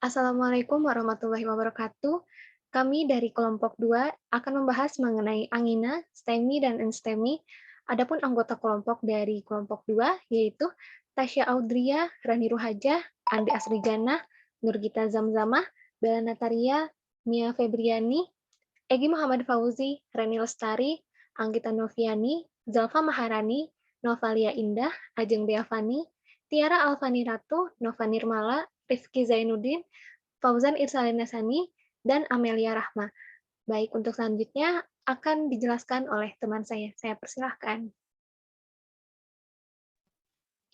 Assalamualaikum warahmatullahi wabarakatuh. Kami dari kelompok 2 akan membahas mengenai angina, STEMI, dan NSTEMI. Adapun anggota kelompok dari kelompok 2 yaitu Tasya Audria, Rani Ruhajah, Andi Asrijana, Nurgita Zamzamah, Bella Nataria, Mia Febriani, Egi Muhammad Fauzi, Reni Lestari, Anggita Noviani, Zalfa Maharani, Novalia Indah, Ajeng Beavani, Tiara Alfani Ratu, Nova Nirmala, Rifki Zainuddin, Fauzan Irsalina Sani, dan Amelia Rahma. Baik, untuk selanjutnya akan dijelaskan oleh teman saya. Saya persilahkan.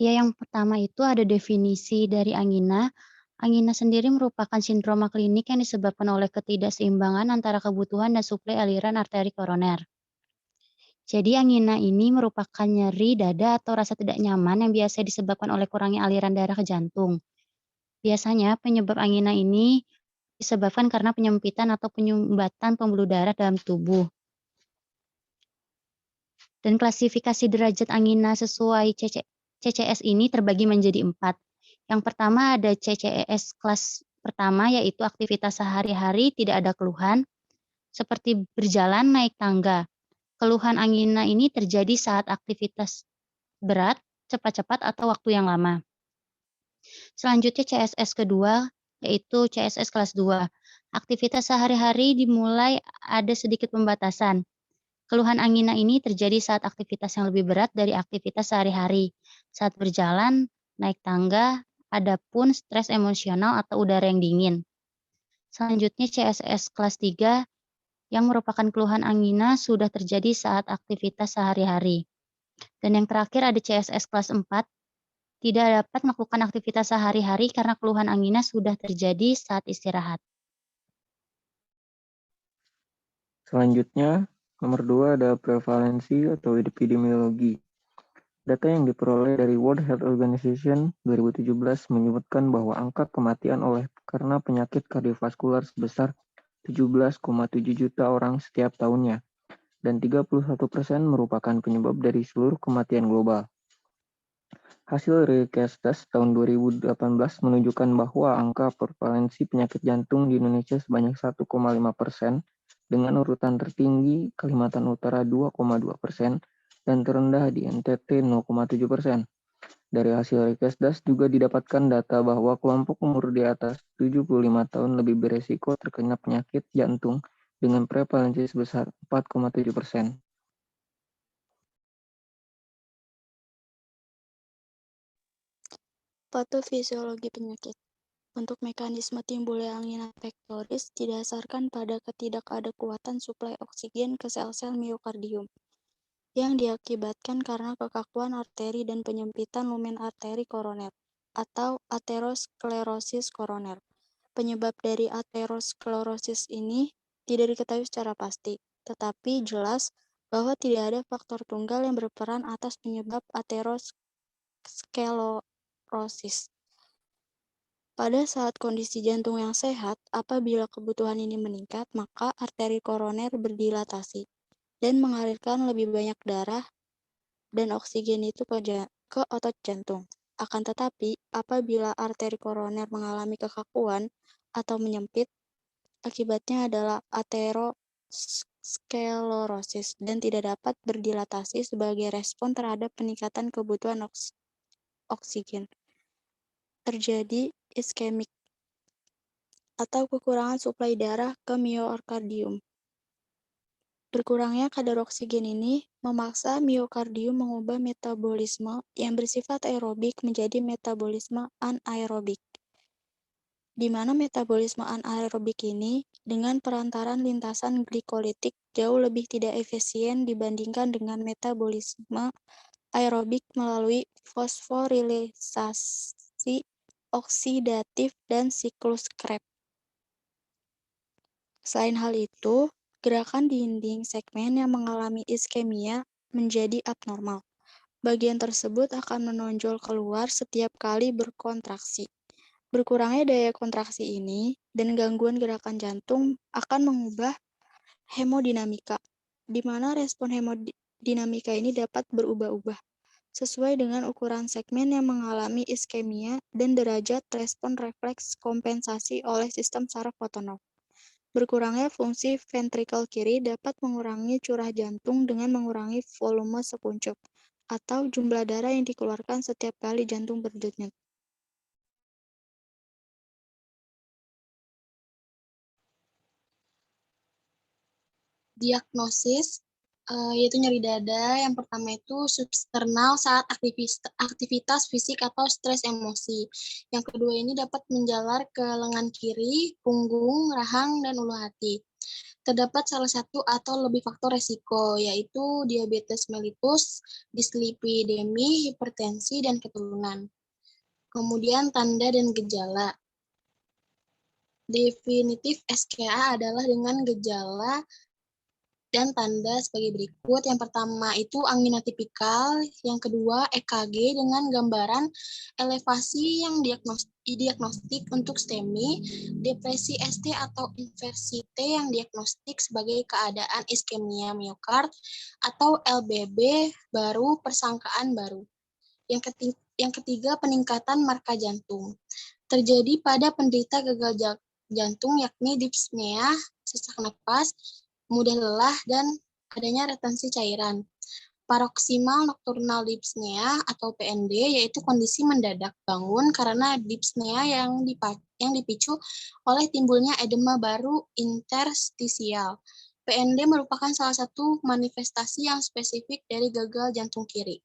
Ya, yang pertama itu ada definisi dari angina. Angina sendiri merupakan sindroma klinik yang disebabkan oleh ketidakseimbangan antara kebutuhan dan suplai aliran arteri koroner. Jadi angina ini merupakan nyeri dada atau rasa tidak nyaman yang biasa disebabkan oleh kurangnya aliran darah ke jantung. Biasanya penyebab angina ini disebabkan karena penyempitan atau penyumbatan pembuluh darah dalam tubuh. Dan klasifikasi derajat angina sesuai CCS ini terbagi menjadi 4. Yang pertama ada CCS kelas pertama, yaitu aktivitas sehari-hari tidak ada keluhan, seperti berjalan naik tangga. Keluhan angina ini terjadi saat aktivitas berat, cepat-cepat, atau waktu yang lama. Selanjutnya CSS kedua, yaitu CSS kelas 2. Aktivitas sehari-hari dimulai ada sedikit pembatasan. Keluhan angina ini terjadi saat aktivitas yang lebih berat dari aktivitas sehari-hari, saat berjalan, naik tangga, adapun stres emosional atau udara yang dingin. Selanjutnya CSS kelas 3 yang merupakan keluhan angina sudah terjadi saat aktivitas sehari-hari. Dan yang terakhir ada CSS kelas 4, tidak dapat melakukan aktivitas sehari-hari karena keluhan angina sudah terjadi saat istirahat. Selanjutnya, nomor 2 ada prevalensi atau epidemiologi. Data yang diperoleh dari World Health Organization 2017 menyebutkan bahwa angka kematian karena penyakit kardiovaskular sebesar 17,7 juta orang setiap tahunnya, dan 31% merupakan penyebab dari seluruh kematian global. Hasil Recastas tahun 2018 menunjukkan bahwa angka prevalensi penyakit jantung di Indonesia sebanyak 1,5%, dengan urutan tertinggi Kalimantan Utara 2,2% dan terendah di NTT 0,7%. Dari hasil Recastas juga didapatkan data bahwa kelompok umur di atas 75 tahun lebih beresiko terkena penyakit jantung dengan prevalensi sebesar 4,7%. Patofisiologi penyakit. Untuk mekanisme timbulnya angina pectoris didasarkan pada ketidakadekuatan suplai oksigen ke sel-sel miokardium yang diakibatkan karena kekakuan arteri dan penyempitan lumen arteri koroner atau aterosklerosis koroner. Penyebab dari aterosklerosis ini tidak diketahui secara pasti, tetapi jelas bahwa tidak ada faktor tunggal yang berperan atas penyebab aterosklerosis. Pada saat kondisi jantung yang sehat, apabila kebutuhan ini meningkat, maka arteri koroner berdilatasi dan mengalirkan lebih banyak darah dan oksigen itu ke otot jantung. Akan tetapi, apabila arteri koroner mengalami kekakuan atau menyempit, akibatnya adalah aterosklerosis dan tidak dapat berdilatasi sebagai respon terhadap peningkatan kebutuhan oksigen. Terjadi iskemik atau kekurangan suplai darah ke miokardium. Berkurangnya kadar oksigen ini memaksa miokardium mengubah metabolisme yang bersifat aerobik menjadi metabolisme anaerobik, di mana metabolisme anaerobik ini dengan perantaran lintasan glikolitik jauh lebih tidak efisien dibandingkan dengan metabolisme aerobik melalui fosforilisasi oksidatif dan siklus Krebs. Selain hal itu, gerakan dinding segmen yang mengalami iskemia menjadi abnormal. Bagian tersebut akan menonjol keluar setiap kali berkontraksi. Berkurangnya daya kontraksi ini dan gangguan gerakan jantung akan mengubah hemodinamika, di mana respon hemodinamika ini dapat berubah-ubah. sesuai dengan ukuran segmen yang mengalami iskemia dan derajat respon refleks kompensasi oleh sistem saraf otonom. Berkurangnya fungsi ventrikel kiri dapat mengurangi curah jantung dengan mengurangi volume sekuncup atau jumlah darah yang dikeluarkan setiap kali jantung berdenyut. Diagnosis yaitu nyeri dada. Yang pertama itu substernal saat aktivitas fisik atau stres emosi. Yang kedua ini dapat menjalar ke lengan kiri, punggung, rahang, dan ulu hati. Terdapat salah satu atau lebih faktor resiko, yaitu diabetes mellitus, dislipidemi, hipertensi, dan keturunan. Kemudian tanda dan gejala. Definitif SKA adalah dengan gejala dan tanda sebagai berikut. Yang pertama itu angina tipikal, yang kedua EKG dengan gambaran elevasi yang diagnostik untuk STEMI, depresi ST atau inversi T yang diagnostik sebagai keadaan iskemia miokard, atau LBB baru, persangkaan baru. Yang ketiga peningkatan marka jantung. Terjadi pada penderita gagal jantung yakni dyspnea, sesak napas, mudah lelah, dan adanya retensi cairan. Paroksimal nocturnal dyspnea atau PND yaitu kondisi mendadak bangun karena dyspnea yang dipicu oleh timbulnya edema baru interstisial. PND merupakan salah satu manifestasi yang spesifik dari gagal jantung kiri.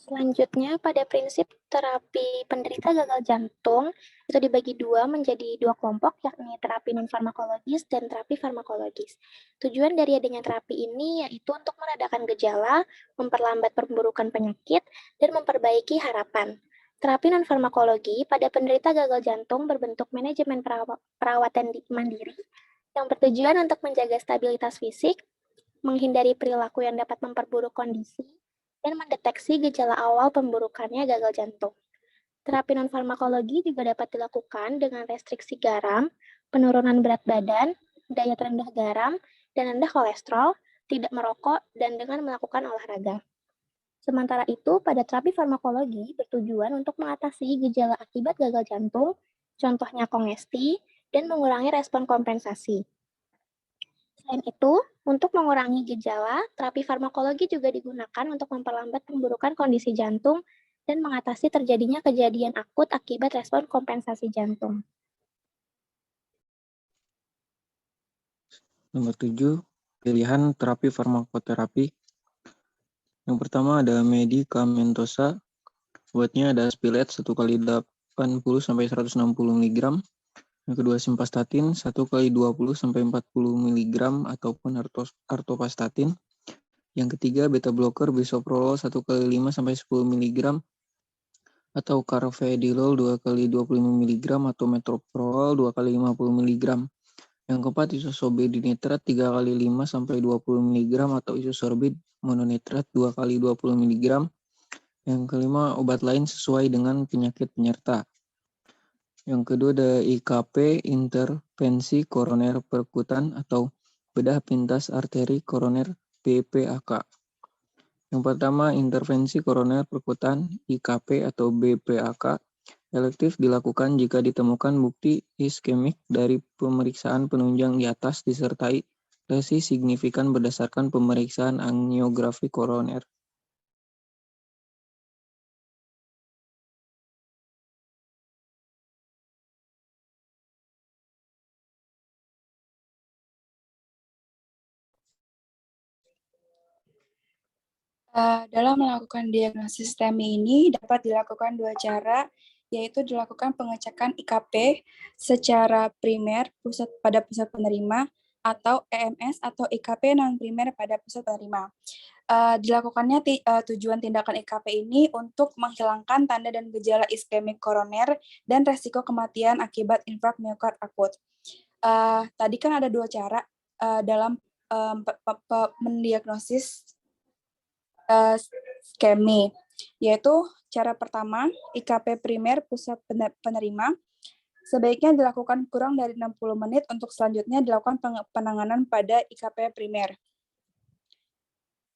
Selanjutnya, pada prinsip terapi penderita gagal jantung itu dibagi menjadi dua kelompok, yakni terapi non-farmakologis dan terapi farmakologis. Tujuan dari adanya terapi ini yaitu untuk meredakan gejala, memperlambat perburukan penyakit, dan memperbaiki harapan. Terapi non-farmakologi pada penderita gagal jantung berbentuk manajemen perawatan mandiri yang bertujuan untuk menjaga stabilitas fisik, menghindari perilaku yang dapat memperburuk kondisi, dan mendeteksi gejala awal pemburukannya gagal jantung. Terapi non-farmakologi juga dapat dilakukan dengan restriksi garam, penurunan berat badan, diet rendah garam, dan rendah kolesterol, tidak merokok, dan dengan melakukan olahraga. Sementara itu, pada terapi farmakologi bertujuan untuk mengatasi gejala akibat gagal jantung, contohnya kongesti, dan mengurangi respon kompensasi. Selain itu, untuk mengurangi gejala, terapi farmakologi juga digunakan untuk memperlambat pemburukan kondisi jantung dan mengatasi terjadinya kejadian akut akibat respon kompensasi jantung. Nomor 7, pilihan terapi farmakoterapi. Yang pertama ada medikamentosa. Obatnya ada Aspilet 1 kali 80 sampai 160 mg. Yang kedua simvastatin 1 kali 20 sampai 40 mg ataupun artovastatin. Yang ketiga beta blocker bisoprolol 1 kali 5 sampai 10 mg atau carvedilol 2 kali 25 mg atau metoprolol 2 kali 50 mg. Yang keempat isosobedinitrat 3 kali 5 sampai 20 mg atau isosorbid mononitrat 2 kali 20 mg. Yang kelima obat lain sesuai dengan penyakit penyerta. Yang kedua ada IKP, intervensi koroner perkutan atau bedah pintas arteri koroner BPAK. Yang pertama intervensi koroner perkutan IKP atau BPAK elektif dilakukan jika ditemukan bukti iskemik dari pemeriksaan penunjang di atas disertai lesi signifikan berdasarkan pemeriksaan angiografi koroner. Dalam melakukan diagnosis STEMI ini dapat dilakukan dua cara, yaitu dilakukan pengecekan IKP secara primer pada pusat penerima atau EMS atau IKP non-primer pada pusat penerima. Dilakukannya tujuan tindakan IKP ini untuk menghilangkan tanda dan gejala iskemik koroner dan resiko kematian akibat infark miokard akut. Tadi kan ada dua cara dalam mendiagnosis SKEMI, yaitu cara pertama, IKP primer pusat penerima, sebaiknya dilakukan kurang dari 60 menit untuk selanjutnya dilakukan penanganan pada IKP primer.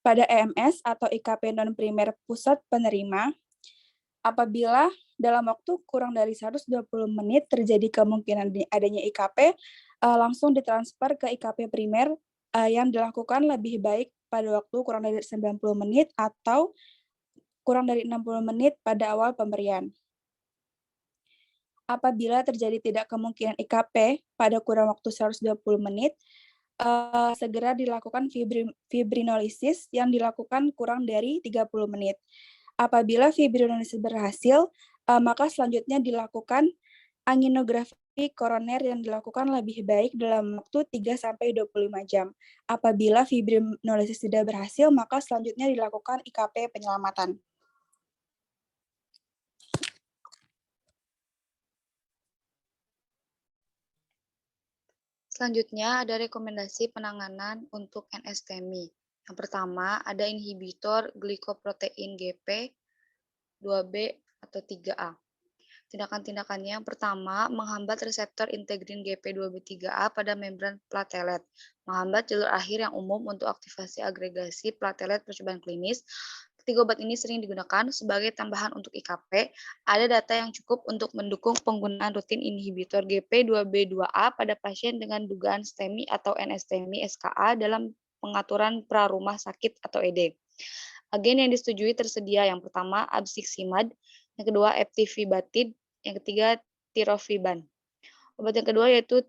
pada EMS atau IKP non-primer pusat penerima, apabila dalam waktu kurang dari 120 menit terjadi kemungkinan adanya IKP, langsung ditransfer ke IKP primer yang dilakukan lebih baik pada waktu kurang dari 90 menit atau kurang dari 60 menit pada awal pemberian. Apabila terjadi tidak kemungkinan IKP pada kurang waktu 120 menit, segera dilakukan fibrinolisis yang dilakukan kurang dari 30 menit. Apabila fibrinolisis berhasil, maka selanjutnya dilakukan anginografi koroner yang dilakukan lebih baik dalam waktu 3-25 jam. Apabila fibrinolisis tidak berhasil, maka selanjutnya dilakukan IKP penyelamatan. Selanjutnya ada rekomendasi penanganan untuk NSTEMI. Yang pertama ada inhibitor glikoprotein GP 2B atau 3A. Tindakan-tindakannya yang pertama menghambat reseptor integrin GP2B3A pada membran platelet, menghambat jalur akhir yang umum untuk aktivasi agregasi platelet percobaan klinis. Ketiga obat ini sering digunakan sebagai tambahan untuk IKP. Ada data yang cukup untuk mendukung penggunaan rutin inhibitor GP2B2A pada pasien dengan dugaan STEMI atau NSTEMI SKA dalam pengaturan pra-rumah sakit atau ED. Agen yang disetujui tersedia yang pertama absiximab, yang kedua eptifibatid, yang ketiga tirofiban. Obat yang kedua yaitu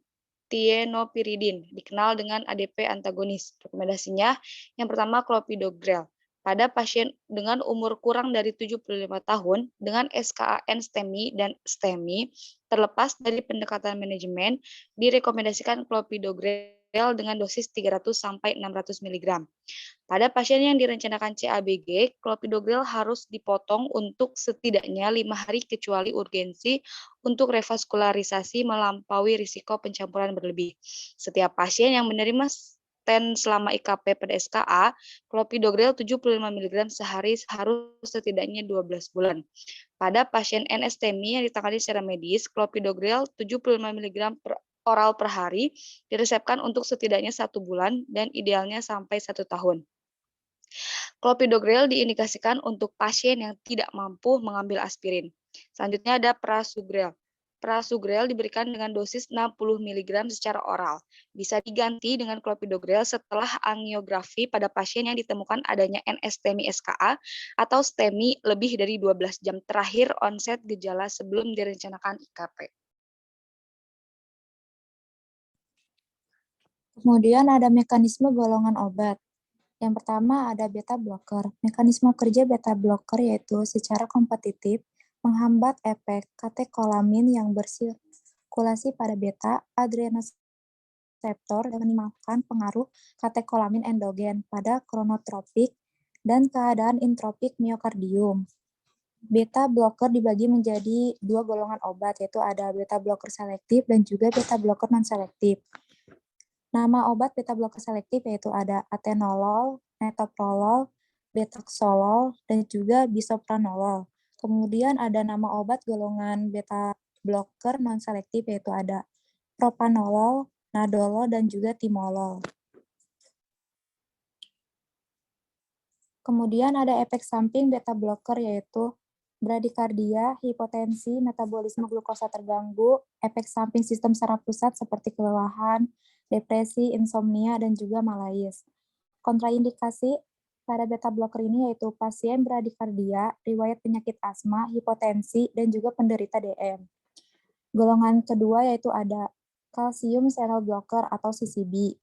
tienopiridin, dikenal dengan ADP antagonis. Rekomendasinya yang pertama clopidogrel. Pada pasien dengan umur kurang dari 75 tahun dengan SKAN STEMI dan STEMI, terlepas dari pendekatan manajemen, direkomendasikan clopidogrel dengan dosis 300-600 mg. Pada pasien yang direncanakan CABG, clopidogrel harus dipotong untuk setidaknya 5 hari kecuali urgensi untuk revaskularisasi melampaui risiko pencampuran berlebih. Setiap pasien yang menerima stent selama IKP pada SKA, clopidogrel 75 mg sehari harus setidaknya 12 bulan. Pada pasien NSTEMI yang ditangani secara medis, clopidogrel 75 mg oral per hari diresepkan untuk setidaknya 1 bulan dan idealnya sampai 1 tahun. Clopidogrel diindikasikan untuk pasien yang tidak mampu mengambil aspirin. Selanjutnya ada prasugrel. Prasugrel diberikan dengan dosis 60 mg secara oral. Bisa diganti dengan clopidogrel setelah angiografi pada pasien yang ditemukan adanya NSTEMI SKA atau STEMI lebih dari 12 jam terakhir onset gejala sebelum direncanakan IKP. Kemudian ada mekanisme golongan obat. Yang pertama ada beta blocker. Mekanisme kerja beta blocker yaitu secara kompetitif menghambat efek katekolamin yang bersirkulasi pada beta adrenoseptor dan meminimalkan pengaruh katekolamin endogen pada kronotropik dan keadaan intropik miokardium. Beta blocker dibagi menjadi 2 golongan obat, yaitu ada beta blocker selektif dan juga beta blocker non-selektif. Nama obat beta blocker selektif yaitu ada atenolol, metoprolol, betaxolol, dan juga bisopranolol. Kemudian ada nama obat golongan beta blocker non-selektif yaitu ada propanolol, nadolol, dan juga timolol. Kemudian ada efek samping beta blocker yaitu bradikardia, hipotensi, metabolisme glukosa terganggu, efek samping sistem saraf pusat seperti kelelahan, depresi, insomnia, dan juga malaise. Kontraindikasi pada beta blocker ini yaitu pasien bradikardia, riwayat penyakit asma, hipotensi, dan juga penderita DM. Golongan kedua yaitu ada calcium channel blocker atau CCB.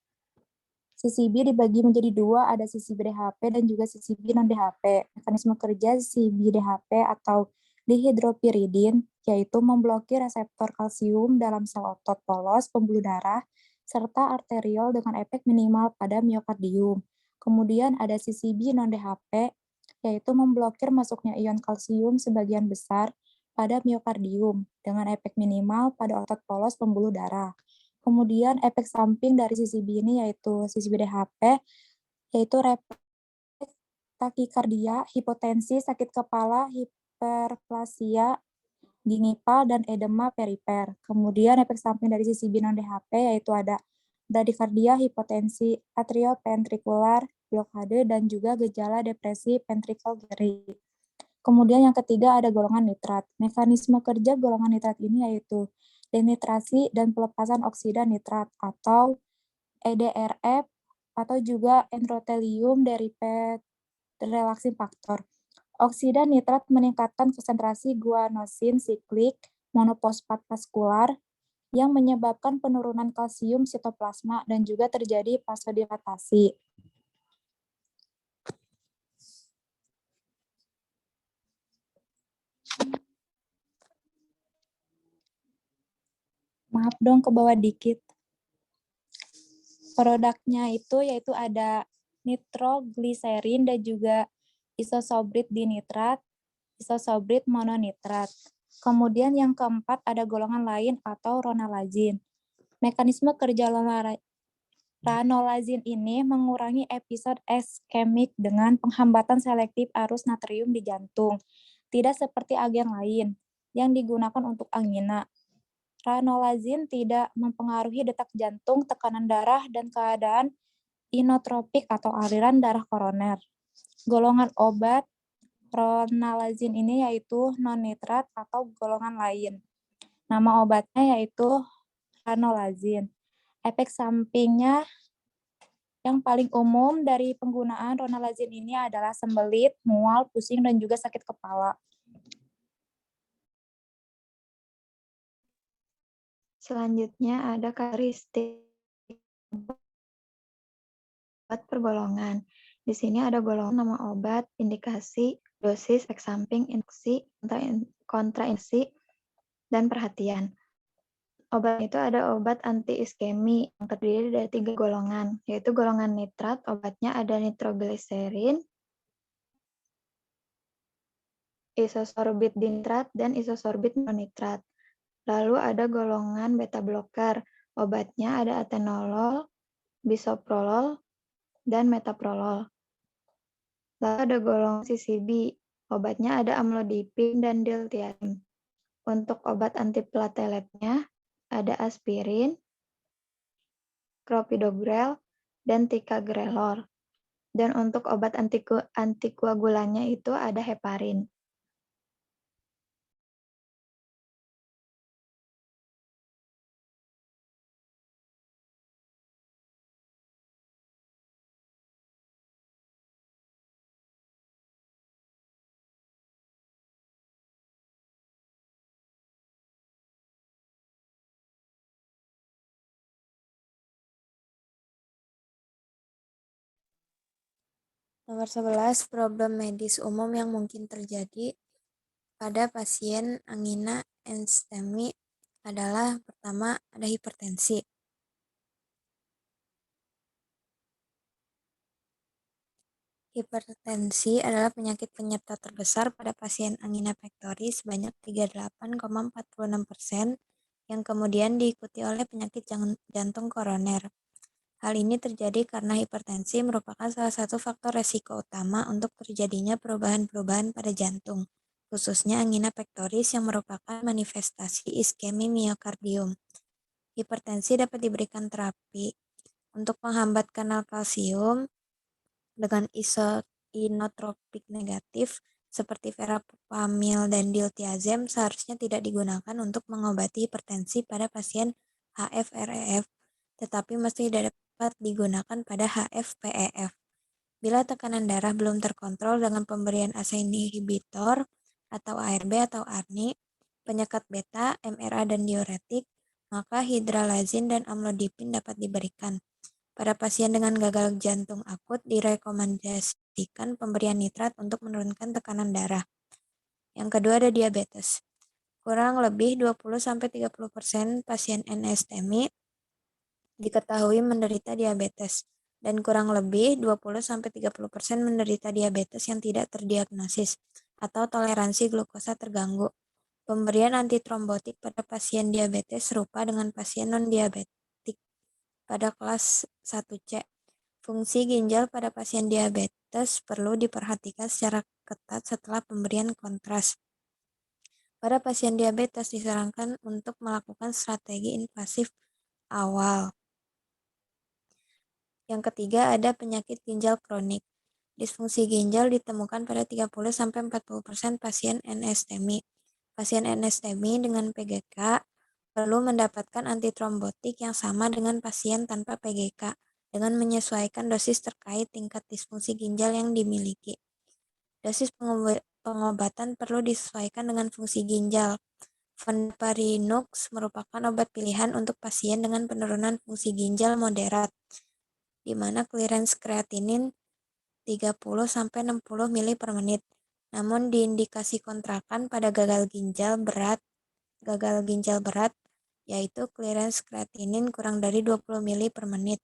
CCB dibagi menjadi 2, ada CCB DHP dan juga CCB non-DHP. Mekanisme kerja CCB DHP atau dihidropiridin yaitu memblokir reseptor kalsium dalam sel otot polos pembuluh darah serta arteriol dengan efek minimal pada miokardium. Kemudian ada CCB non-DHP, yaitu memblokir masuknya ion kalsium sebagian besar pada miokardium dengan efek minimal pada otot polos pembuluh darah. Kemudian efek samping dari CCB ini yaitu CCB DHP, yaitu refleks takikardia, hipotensi, sakit kepala, hiperplasia, gingival, dan edema perifer. Kemudian efek samping dari CCB non-DHP yaitu ada bradikardia, hipotensi atrioventrikular, blokade, dan juga gejala depresi ventricle Gary. Kemudian yang ketiga ada golongan nitrat. Mekanisme kerja golongan nitrat ini yaitu denitrasi dan pelepasan oksida nitrat atau EDRF atau juga endothelium derived relaxing factor. Oksida nitrat meningkatkan konsentrasi guanosin siklik monofosfat vaskular yang menyebabkan penurunan kalsium sitoplasma dan juga terjadi vasodilatasi. Maaf dong ke bawah dikit. Produknya itu yaitu ada nitrogliserin dan juga isosobrit dinitrat, isosobrit mononitrat. Kemudian yang keempat ada golongan lain atau ronalazin. Mekanisme kerja ranolazin ini mengurangi episode iskemik dengan penghambatan selektif arus natrium di jantung. Tidak seperti agen lain yang digunakan untuk angina. Ranolazin tidak mempengaruhi detak jantung, tekanan darah, dan keadaan inotropik atau aliran darah koroner. Golongan obat ronalazin ini yaitu non-nitrat atau golongan lain. Nama obatnya yaitu ranolazin. Efek sampingnya yang paling umum dari penggunaan ronalazin ini adalah sembelit, mual, pusing, dan juga sakit kepala. Selanjutnya ada karakteristik obat per golongan. Di sini ada golongan nama obat, indikasi, dosis, efek samping, infeksi, kontraindikasi, dan perhatian. Obat itu ada obat anti-iskemi yang terdiri dari 3 golongan, yaitu golongan nitrat, obatnya ada nitrogliserin, isosorbit dinitrat, dan isosorbit mononitrat. Lalu ada golongan beta blocker, obatnya ada atenolol, bisoprolol, dan metoprolol. Lalu ada golongan CCB, obatnya ada amlodipin dan diltiazem. Untuk obat antiplateletnya ada aspirin, clopidogrel, dan ticagrelor. Dan untuk obat antikoagulannya itu ada heparin. Nomor 11, problem medis umum yang mungkin terjadi pada pasien angina STEMI adalah pertama ada hipertensi. Hipertensi adalah penyakit penyerta terbesar pada pasien angina pectoris sebanyak 38,46% yang kemudian diikuti oleh penyakit jantung koroner. Hal ini terjadi karena hipertensi merupakan salah satu faktor resiko utama untuk terjadinya perubahan-perubahan pada jantung, khususnya angina pectoris yang merupakan manifestasi iskemi miokardium. Hipertensi dapat diberikan terapi untuk menghambat kanal kalsium dengan inotropik negatif seperti verapamil dan diltiazem seharusnya tidak digunakan untuk mengobati hipertensi pada pasien HFrEF, tetapi mesti dapat digunakan pada HFpEF. Bila tekanan darah belum terkontrol dengan pemberian ACE inhibitor atau ARB atau ARNI, penyekat beta, MRA, dan diuretik, maka hidralazin dan amlodipin dapat diberikan. Pada pasien dengan gagal jantung akut direkomendasikan pemberian nitrat untuk menurunkan tekanan darah. Yang kedua ada diabetes. Kurang lebih 20-30% pasien NSTEMI diketahui menderita diabetes, dan kurang lebih 20-30% menderita diabetes yang tidak terdiagnosis atau toleransi glukosa terganggu. Pemberian antitrombotik pada pasien diabetes serupa dengan pasien non-diabetik pada kelas 1C. Fungsi ginjal pada pasien diabetes perlu diperhatikan secara ketat setelah pemberian kontras. Pada pasien diabetes disarankan untuk melakukan strategi invasif awal. Yang ketiga ada penyakit ginjal kronik. Disfungsi ginjal ditemukan pada 30-40% pasien NSTEMI. Pasien NSTEMI dengan PGK perlu mendapatkan antitrombotik yang sama dengan pasien tanpa PGK dengan menyesuaikan dosis terkait tingkat disfungsi ginjal yang dimiliki. Dosis pengobatan perlu disesuaikan dengan fungsi ginjal. Fondaparinux merupakan obat pilihan untuk pasien dengan penurunan fungsi ginjal moderat, di mana clearance kreatinin 30-60 mili per menit. Namun diindikasi kontrakan pada gagal ginjal berat, yaitu clearance kreatinin kurang dari 20 mili per menit.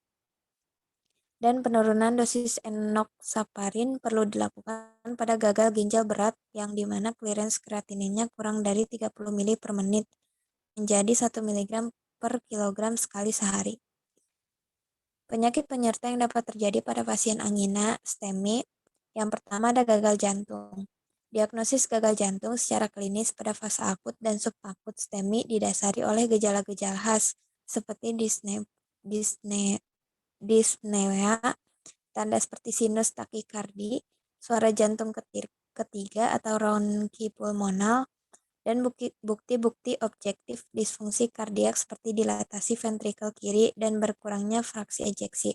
Dan penurunan dosis enoxaparin perlu dilakukan pada gagal ginjal berat yang dimana clearance kreatininnya kurang dari 30 mili per menit menjadi 1 mg per kilogram sekali sehari. Penyakit penyerta yang dapat terjadi pada pasien angina STEMI, yang pertama ada gagal jantung. Diagnosis gagal jantung secara klinis pada fase akut dan subakut STEMI didasari oleh gejala-gejala khas seperti dyspnea, tanda seperti sinus takikardi, suara jantung ketiga atau ronki pulmonal, dan bukti-bukti objektif disfungsi kardiak seperti dilatasi ventrikel kiri dan berkurangnya fraksi ejeksi.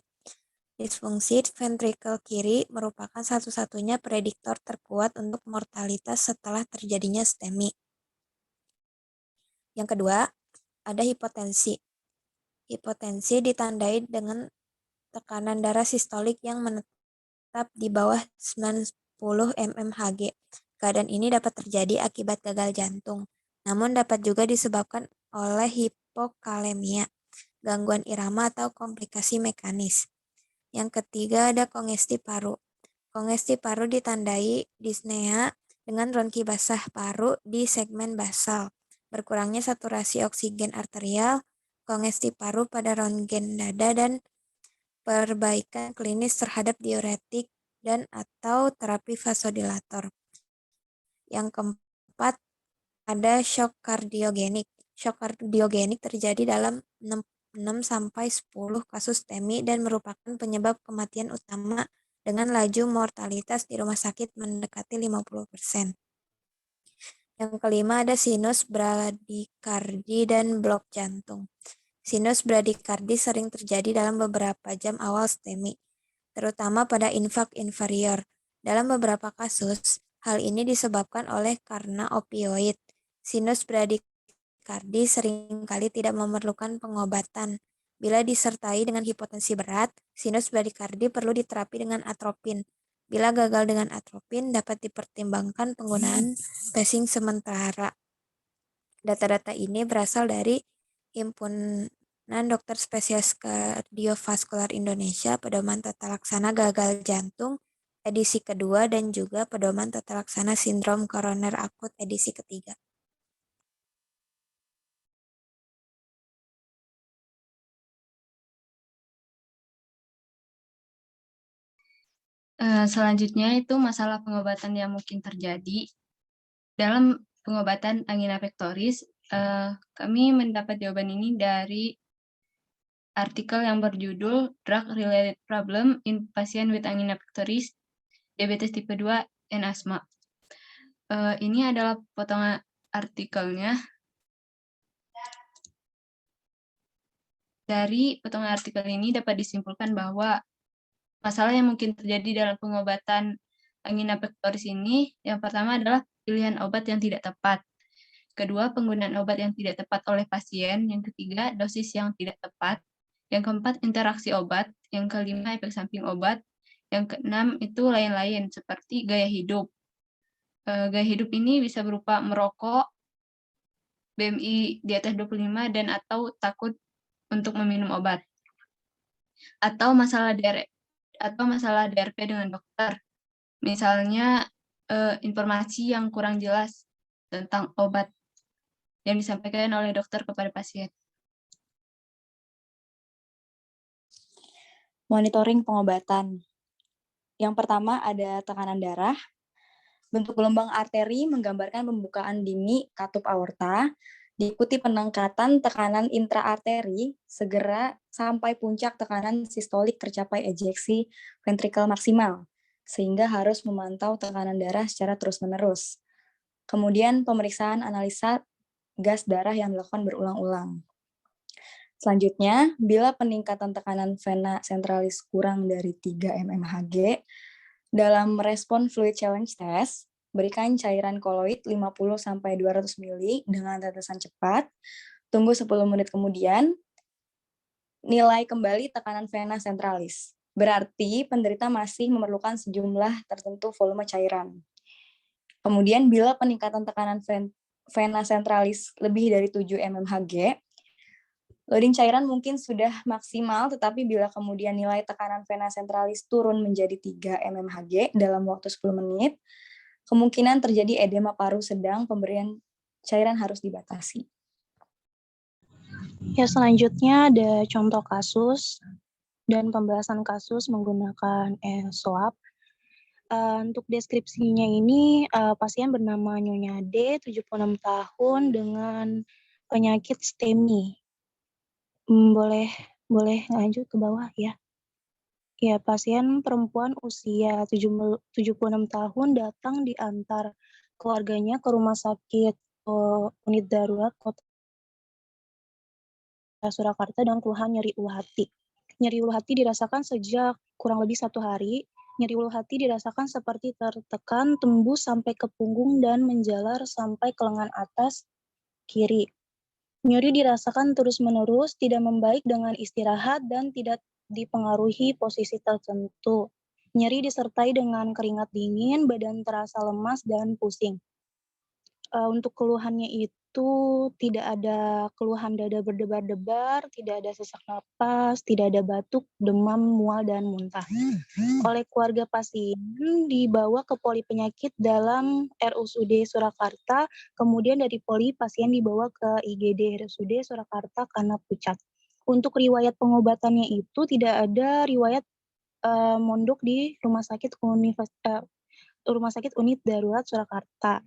Disfungsi ventrikel kiri merupakan satu-satunya prediktor terkuat untuk mortalitas setelah terjadinya STEMI. Yang kedua, ada hipotensi. Hipotensi ditandai dengan tekanan darah sistolik yang menetap di bawah 90 mmHg. Keadaan ini dapat terjadi akibat gagal jantung, namun dapat juga disebabkan oleh hipokalemia, gangguan irama atau komplikasi mekanis. Yang ketiga ada kongesti paru. Kongesti paru ditandai dyspnea dengan ronki basah paru di segmen basal, berkurangnya saturasi oksigen arterial, kongesti paru pada ronggen dada, dan perbaikan klinis terhadap diuretik dan atau terapi vasodilator. Yang keempat ada shock kardiogenik. Shock kardiogenik terjadi dalam 6-10 kasus STEMI dan merupakan penyebab kematian utama dengan laju mortalitas di rumah sakit mendekati 50%. Yang kelima ada sinus bradikardi dan blok jantung. Sinus bradikardi sering terjadi dalam beberapa jam awal STEMI, terutama pada infak inferior. Dalam beberapa kasus, hal ini disebabkan karena opioid. Sinus bradikardi seringkali tidak memerlukan pengobatan. Bila disertai dengan hipotensi berat, sinus bradikardi perlu diterapi dengan atropin. Bila gagal dengan atropin, dapat dipertimbangkan penggunaan pacing sementara. Data-data ini berasal dari Himpunan Dokter Spesialis Kardiovaskular Indonesia, Pedoman Tata Laksana Gagal Jantung edisi kedua, dan juga Pedoman Tata Laksana Sindrom Koroner Akut edisi ketiga. Selanjutnya itu masalah pengobatan yang mungkin terjadi. Dalam pengobatan angina pectoris, kami mendapat jawaban ini dari artikel yang berjudul Drug-Related Problem in Patient with Angina Pectoris, Diabetes Tipe 2, and Asthma. Ini adalah potongan artikelnya. Dari potongan artikel ini dapat disimpulkan bahwa masalah yang mungkin terjadi dalam pengobatan angina pectoris ini, yang pertama adalah pilihan obat yang tidak tepat. Kedua, penggunaan obat yang tidak tepat oleh pasien. Yang ketiga, dosis yang tidak tepat. Yang keempat, interaksi obat. Yang kelima, efek samping obat. Yang keenam, itu lain-lain, seperti gaya hidup. Gaya hidup ini bisa berupa merokok, BMI di atas 25, dan atau takut untuk meminum obat. Atau masalah DRP dengan dokter. Misalnya, informasi yang kurang jelas tentang obat yang disampaikan oleh dokter kepada pasien. Monitoring pengobatan. Yang pertama ada tekanan darah. Bentuk gelombang arteri menggambarkan pembukaan dini katup aorta. Diikuti peningkatan tekanan intraarteri, segera sampai puncak tekanan sistolik tercapai ejeksi ventrikel maksimal, sehingga harus memantau tekanan darah secara terus-menerus. Kemudian pemeriksaan analisa gas darah yang dilakukan berulang-ulang. Selanjutnya, bila peningkatan tekanan vena sentralis kurang dari 3 mmHg, dalam respon fluid challenge test, berikan cairan koloid 50-200 ml dengan tetesan cepat, tunggu 10 menit kemudian, nilai kembali tekanan vena sentralis. Berarti penderita masih memerlukan sejumlah tertentu volume cairan. Kemudian bila peningkatan tekanan vena sentralis lebih dari 7 mmHg, loading cairan mungkin sudah maksimal, tetapi bila kemudian nilai tekanan vena sentralis turun menjadi 3 mmHg dalam waktu 10 menit, kemungkinan terjadi edema paru sedang, pemberian cairan harus dibatasi. Ya, selanjutnya ada contoh kasus dan pembahasan kasus menggunakan swab. Untuk deskripsinya ini, pasien bernama Nyonya D, 76 tahun dengan penyakit STEMI. Boleh lanjut ke bawah ya. Ya, pasien perempuan usia 76 tahun datang diantar keluarganya ke rumah sakit unit darurat Kota Surakarta dengan keluhan nyeri ulu hati. Nyeri ulu hati dirasakan sejak kurang lebih 1 hari. Nyeri ulu hati dirasakan seperti tertekan, tembus sampai ke punggung dan menjalar sampai ke lengan atas kiri. Nyeri dirasakan terus-menerus, tidak membaik dengan istirahat dan tidak dipengaruhi posisi tertentu. Nyeri disertai dengan keringat dingin, badan terasa lemas dan pusing. Untuk keluhannya itu tidak ada keluhan dada berdebar-debar, tidak ada sesak napas, tidak ada batuk, demam, mual, dan muntah. Oleh keluarga pasien dibawa ke poli penyakit dalam RSUD Surakarta, kemudian dari poli pasien dibawa ke IGD RSUD Surakarta karena pucat. Untuk riwayat pengobatannya itu tidak ada riwayat mondok di rumah sakit unit darurat Surakarta.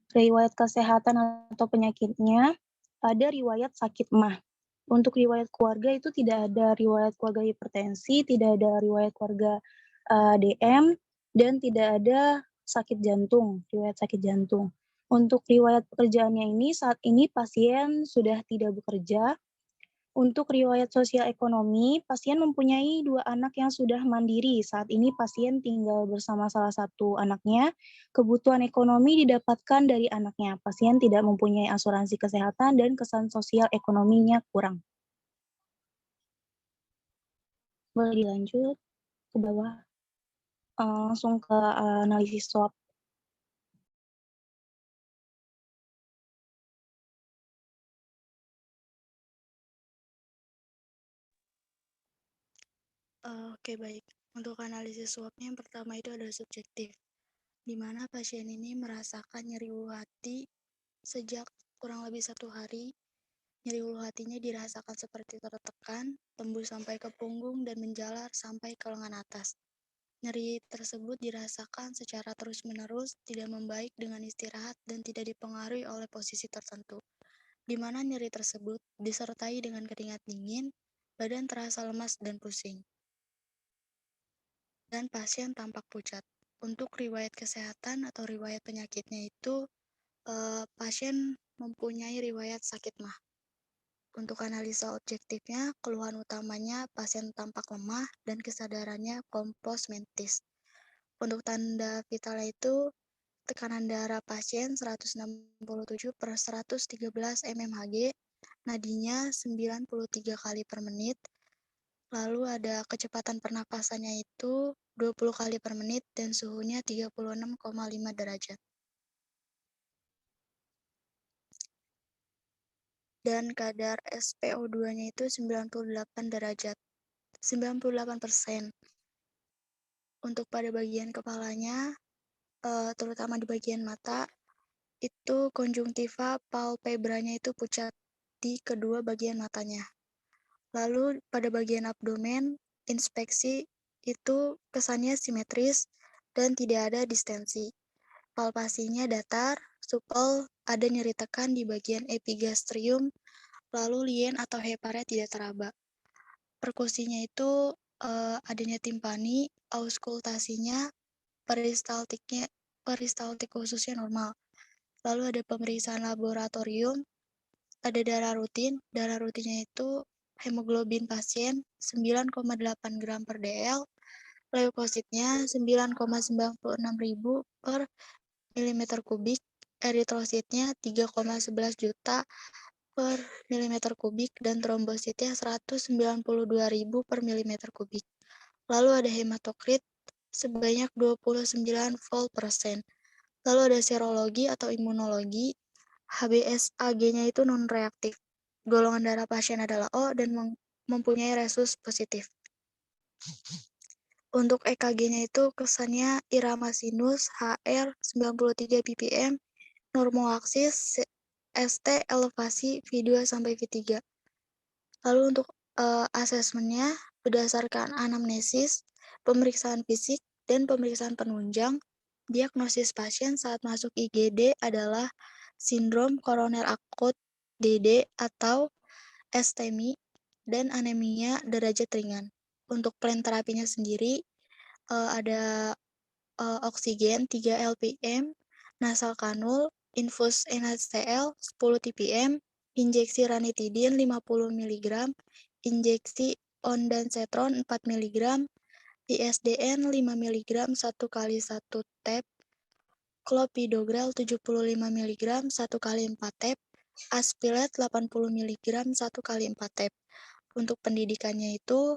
Riwayat kesehatan atau penyakitnya ada riwayat sakit MAH. Untuk riwayat keluarga itu tidak ada riwayat keluarga hipertensi, tidak ada riwayat keluarga DM, dan tidak ada sakit jantung, riwayat sakit jantung. Untuk riwayat pekerjaannya ini, saat ini pasien sudah tidak bekerja. Untuk riwayat sosial ekonomi, pasien mempunyai 2 anak yang sudah mandiri. Saat ini pasien tinggal bersama salah satu anaknya. Kebutuhan ekonomi didapatkan dari anaknya. Pasien tidak mempunyai asuransi kesehatan dan kesan sosial ekonominya kurang. Boleh dilanjut ke bawah. Langsung ke analisis swab. Oke, baik. Untuk analisis swabnya yang pertama itu adalah subjektif, di mana pasien ini merasakan nyeri ulu hati sejak kurang lebih 1 hari. Nyeri ulu hatinya dirasakan seperti tertekan, tembus sampai ke punggung dan menjalar sampai ke lengan atas. Nyeri tersebut dirasakan secara terus-menerus, tidak membaik dengan istirahat dan tidak dipengaruhi oleh posisi tertentu, di mana nyeri tersebut disertai dengan keringat dingin, badan terasa lemas dan pusing, dan pasien tampak pucat. Untuk riwayat kesehatan atau riwayat penyakitnya itu, pasien mempunyai riwayat sakit MAH. Untuk analisa objektifnya, keluhan utamanya pasien tampak lemah dan kesadarannya kompos mentis. Untuk tanda vitalnya itu, tekanan darah pasien 167/113 mmHg, nadinya 93 kali per menit, lalu ada kecepatan pernapasannya itu 20 kali per menit dan suhunya 36,5 derajat. Dan kadar SpO2-nya itu 98 derajat, 98%. Untuk pada bagian kepalanya, terutama di bagian mata, itu konjungtiva palpebranya itu pucat di kedua bagian matanya. Lalu pada bagian abdomen, inspeksi itu kesannya simetris dan tidak ada distensi. Palpasinya datar, supel, ada nyeri tekan di bagian epigastrium, lalu lien atau heparia tidak teraba. Perkusinya itu adanya timpani, auskultasinya, peristaltik khususnya normal. Lalu ada pemeriksaan laboratorium, ada darah rutinnya itu hemoglobin pasien 9,8 gram per dl, leukositnya 9,96 ribu per milimeter kubik, eritrositnya 3,11 juta per milimeter kubik, dan trombositnya 192.000 per milimeter kubik. Lalu ada hematokrit sebanyak 29%. Lalu ada serologi atau imunologi, HBsAg-nya itu non-reaktif. Golongan darah pasien adalah O dan mempunyai resus positif. Untuk EKG-nya itu kesannya irama sinus, HR 93 ppm, normoaksis, ST elevasi V2 sampai V3. Lalu untuk asesmennya berdasarkan anamnesis, pemeriksaan fisik, dan pemeriksaan penunjang, diagnosis pasien saat masuk IGD adalah sindrom koroner akut DD atau STEMI dan anemia derajat ringan. Untuk plan terapinya sendiri ada oksigen 3 lpm, nasal kanul, infus NaCl 10 TPM, injeksi ranitidin 50 mg, injeksi ondansetron 4 mg, ISDN 5 mg 1 kali 1 tab, clopidogrel 75 mg 1 kali 4 tab, aspilet 80 mg 1 kali 4 tab. Untuk pendidikannya itu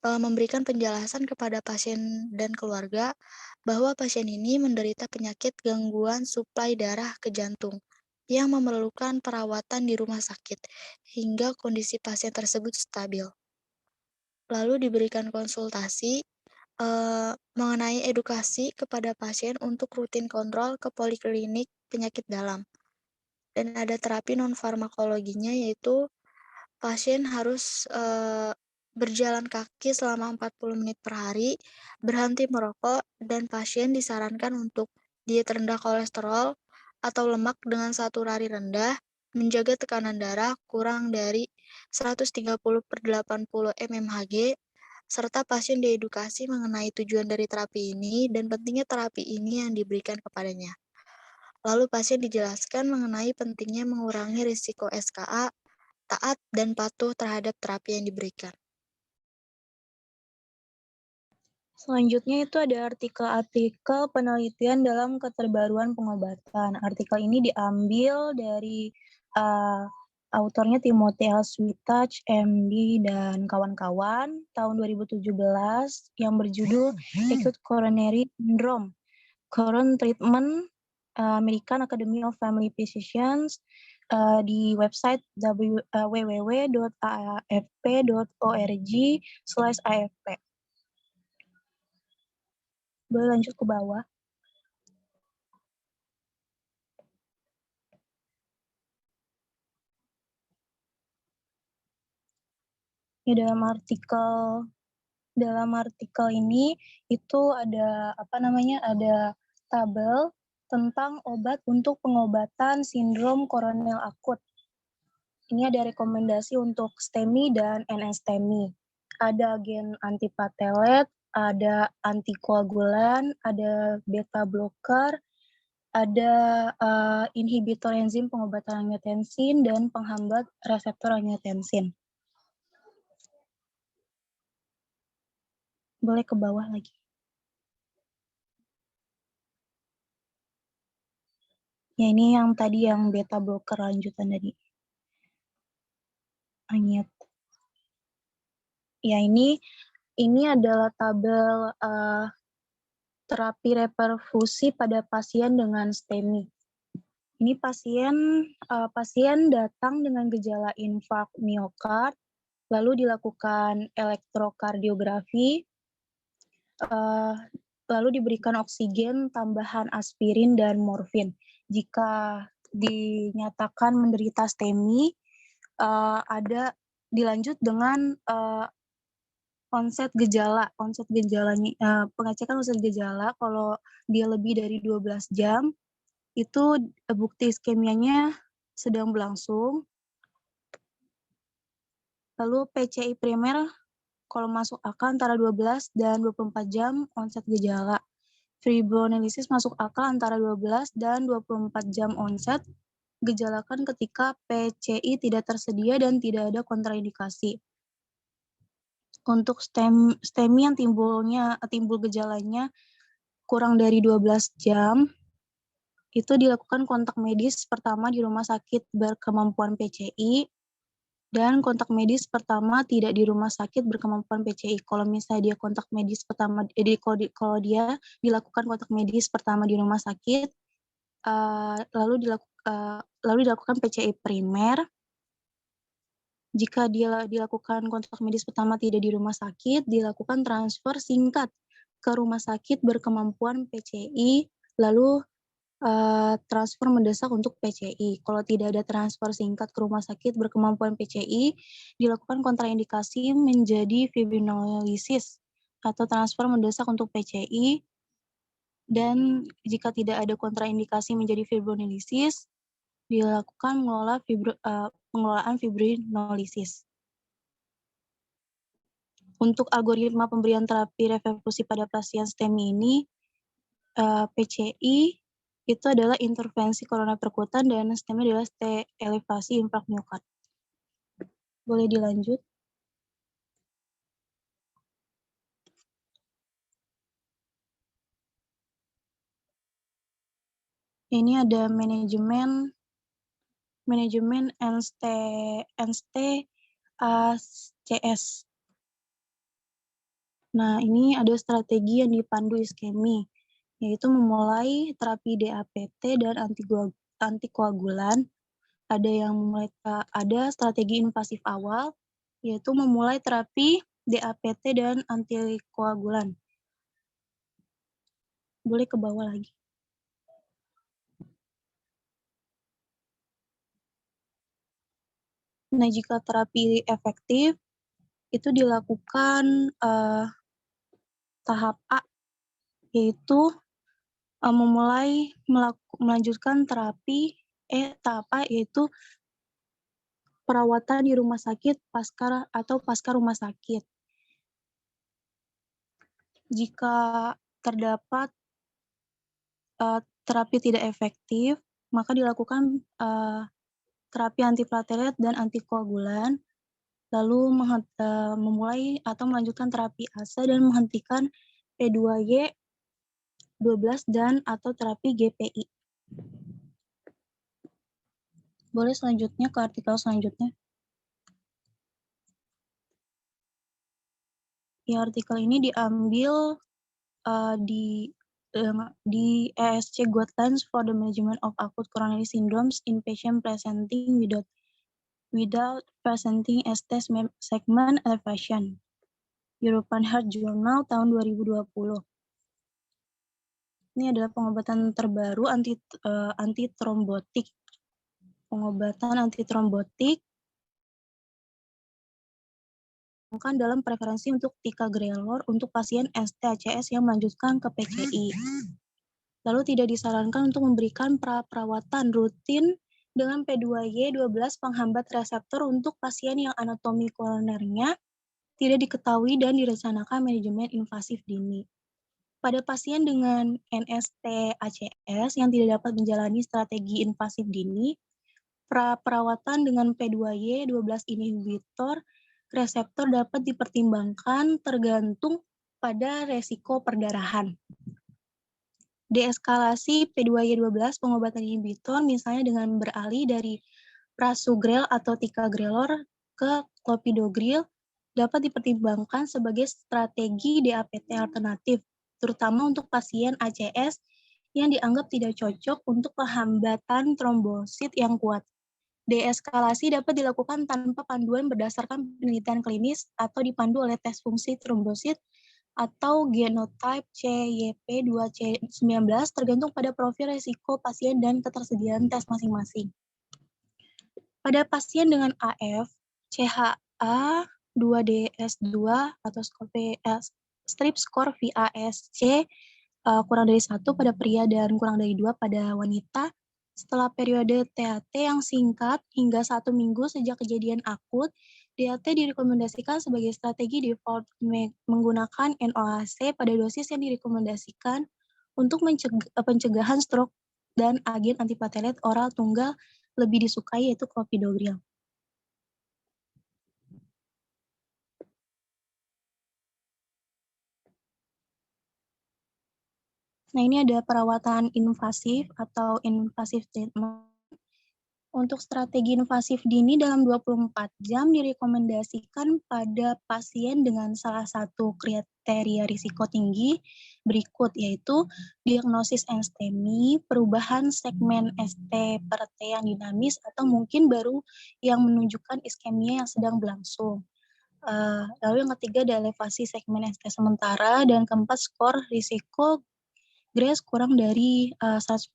memberikan penjelasan kepada pasien dan keluarga bahwa pasien ini menderita penyakit gangguan suplai darah ke jantung yang memerlukan perawatan di rumah sakit hingga kondisi pasien tersebut stabil. Lalu diberikan konsultasi mengenai edukasi kepada pasien untuk rutin kontrol ke poliklinik penyakit dalam. Dan ada terapi non-farmakologinya, yaitu pasien harus berjalan kaki selama 40 menit per hari, berhenti merokok, dan pasien disarankan untuk diet rendah kolesterol atau lemak dengan saturasi rendah, menjaga tekanan darah kurang dari 130/80 mmHg, serta pasien diedukasi mengenai tujuan dari terapi ini dan pentingnya terapi ini yang diberikan kepadanya. Lalu pasien dijelaskan mengenai pentingnya mengurangi risiko SKA, taat dan patuh terhadap terapi yang diberikan. Selanjutnya itu ada artikel-artikel penelitian dalam keterbaruan pengobatan. Artikel ini diambil dari autornya Timothy L. Switach, MD, dan kawan-kawan tahun 2017 yang berjudul Acute Coronary Syndrome, Current Treatment, American Academy of Family Physicians, di website www.aafp.org/afp. Boleh lanjut ke bawah. Ya, dalam artikel ini itu ada ada tabel tentang obat untuk pengobatan sindrom koroner akut. Ini ada rekomendasi untuk STEMI dan NSTEMI. Ada agen antipatelet, ada antikoagulan, ada beta blocker, ada inhibitor enzim pengobatan angiotensin, dan penghambat reseptor angiotensin. Boleh ke bawah lagi. Ya, ini yang tadi yang beta blocker lanjutan tadi. Angiot. Ya, ini adalah tabel terapi reperfusi pada pasien dengan STEMI. Ini pasien datang dengan gejala infark miokard, lalu dilakukan elektrokardiografi, lalu diberikan oksigen tambahan aspirin dan morfin. Jika dinyatakan menderita STEMI, dilanjut dengan pengecekan onset gejala kalau dia lebih dari 12 jam, itu bukti iskemianya sedang berlangsung. Lalu PCI primer kalau masuk akal antara 12 dan 24 jam onset gejala. Fibrinolysis masuk akal antara 12 dan 24 jam onset, gejalakan ketika PCI tidak tersedia dan tidak ada kontraindikasi. Untuk STEMI yang timbul gejalanya kurang dari 12 jam, itu dilakukan kontak medis pertama di rumah sakit berkemampuan PCI, dan kontak medis pertama tidak di rumah sakit berkemampuan PCI. Kalau misalnya dia kontak medis pertama, kalau dia dilakukan kontak medis pertama di rumah sakit, lalu dilakukan PCI primer. Jika dia dilakukan kontak medis pertama tidak di rumah sakit, dilakukan transfer singkat ke rumah sakit berkemampuan PCI, lalu transfer mendesak untuk PCI. Kalau tidak ada transfer singkat ke rumah sakit berkemampuan PCI, dilakukan kontraindikasi menjadi fibrinolysis atau transfer mendesak untuk PCI. Dan jika tidak ada kontraindikasi menjadi fibrinolysis, dilakukan pengelolaan fibrinolysis. Untuk algoritma pemberian terapi reperfusi pada pasien STEMI ini, PCI itu adalah intervensi koroner perkutan dan STEMI adalah elevasi infrak miokard. Boleh dilanjut? Ini ada manajemen NST-CS. Nah, ini ada strategi yang dipandu iskemi, yaitu memulai terapi DAPT dan antikoagulan. Ada strategi invasif awal, yaitu memulai terapi DAPT dan antikoagulan. Boleh ke bawah lagi. Nah, jika terapi efektif, itu dilakukan tahap A, yaitu melanjutkan terapi tahap A, yaitu perawatan di rumah sakit pasca rumah sakit. Jika terdapat terapi tidak efektif, maka dilakukan terapi antiplatelet dan antikoagulan, lalu memulai atau melanjutkan terapi ASA dan menghentikan P2Y 12 dan atau terapi GPI. Boleh selanjutnya ke artikel selanjutnya. Ya, artikel ini diambil di ESC Guidelines for the Management of Acute Coronary Syndromes in Patient Presenting without presenting ST segment elevation. European Heart Journal tahun 2020. Ini adalah pengobatan terbaru antitrombotik. Pengobatan antitrombotik dalam preferensi untuk ticagrelor untuk pasien ST-ACS yang melanjutkan ke PCI. Lalu tidak disarankan untuk memberikan perawatan rutin dengan P2Y 12 penghambat reseptor untuk pasien yang anatomi koronernya tidak diketahui dan direncanakan manajemen invasif dini. Pada pasien dengan NST-ACS yang tidak dapat menjalani strategi invasif dini, perawatan dengan P2Y 12 inhibitor reseptor dapat dipertimbangkan tergantung pada resiko perdarahan. Deeskalasi P2Y 12 pengobatan inhibitor misalnya dengan beralih dari prasugrel atau ticagrelor ke clopidogrel dapat dipertimbangkan sebagai strategi DAPT alternatif, terutama untuk pasien ACS yang dianggap tidak cocok untuk penghambatan trombosit yang kuat. Deeskalasi dapat dilakukan tanpa panduan berdasarkan penelitian klinis atau dipandu oleh tes fungsi trombosit atau genotype CYP2C19 tergantung pada profil risiko pasien dan ketersediaan tes masing-masing. Pada pasien dengan AF, CHA 2DS2 atau strip score VASC kurang dari 1 pada pria dan kurang dari 2 pada wanita. Setelah periode THT yang singkat hingga 1 minggu sejak kejadian akut, DHT direkomendasikan sebagai strategi default menggunakan NOAC pada dosis yang direkomendasikan untuk pencegahan stroke dan agen antiplatelet oral tunggal lebih disukai yaitu clopidogrel. Nah, ini ada perawatan invasif atau invasive treatment. Untuk strategi invasif dini dalam 24 jam direkomendasikan pada pasien dengan salah satu kriteria risiko tinggi berikut, yaitu diagnosis NSTEMI, perubahan segmen ST per T yang dinamis, atau mungkin baru yang menunjukkan iskemia yang sedang berlangsung. Lalu yang ketiga ada elevasi segmen ST sementara, dan keempat skor risiko GRACE kurang dari 140.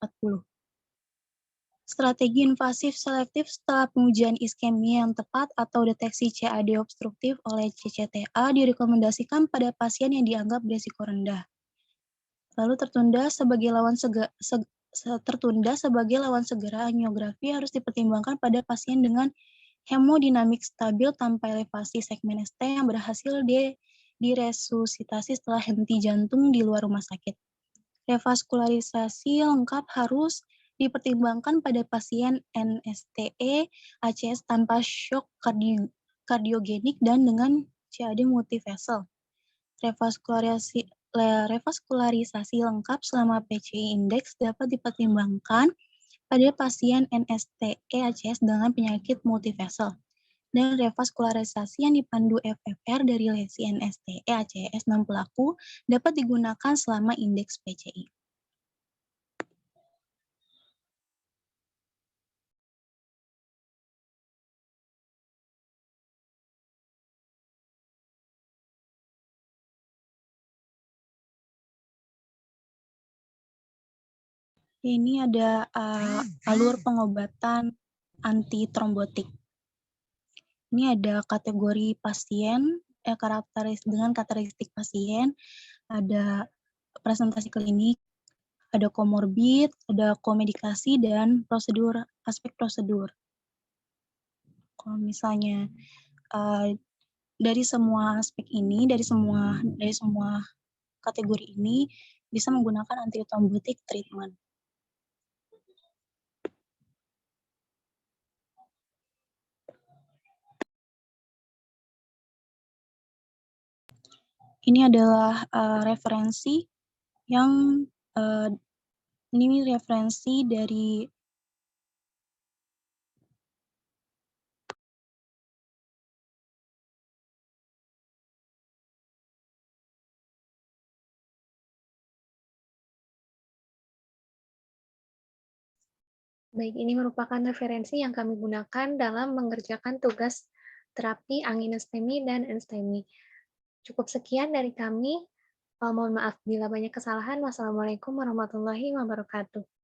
Strategi invasif selektif setelah pengujian iskemia yang tepat atau deteksi CAD obstruktif oleh CCTA direkomendasikan pada pasien yang dianggap berisiko rendah. Lalu tertunda sebagai lawan segera angiografi harus dipertimbangkan pada pasien dengan hemodinamik stabil tanpa elevasi segmen ST yang berhasil diresusitasi setelah henti jantung di luar rumah sakit. Revaskularisasi lengkap harus dipertimbangkan pada pasien NSTE ACS tanpa shock kardiogenik dan dengan CAD multivessel. Revaskularisasi lengkap selama PCI index dapat dipertimbangkan pada pasien NSTE ACS dengan penyakit multivessel. Dan revaskularisasi yang dipandu FFR dari lesi NSTE ACS non pelaku dapat digunakan selama indeks PCI. Ini ada alur pengobatan antitrombotik. Ini ada kategori pasien, dengan karakteristik pasien, ada presentasi klinik, ada komorbid, ada komedikasi, dan aspek prosedur. Kalau misalnya dari semua aspek ini, dari semua kategori ini bisa menggunakan antitrombotik treatment. Ini adalah referensi yang ini referensi dari Baik, ini merupakan referensi yang kami gunakan dalam mengerjakan tugas terapi anginostemi dan enstemi. Cukup sekian dari kami. Mohon maaf bila banyak kesalahan. Wassalamualaikum warahmatullahi wabarakatuh.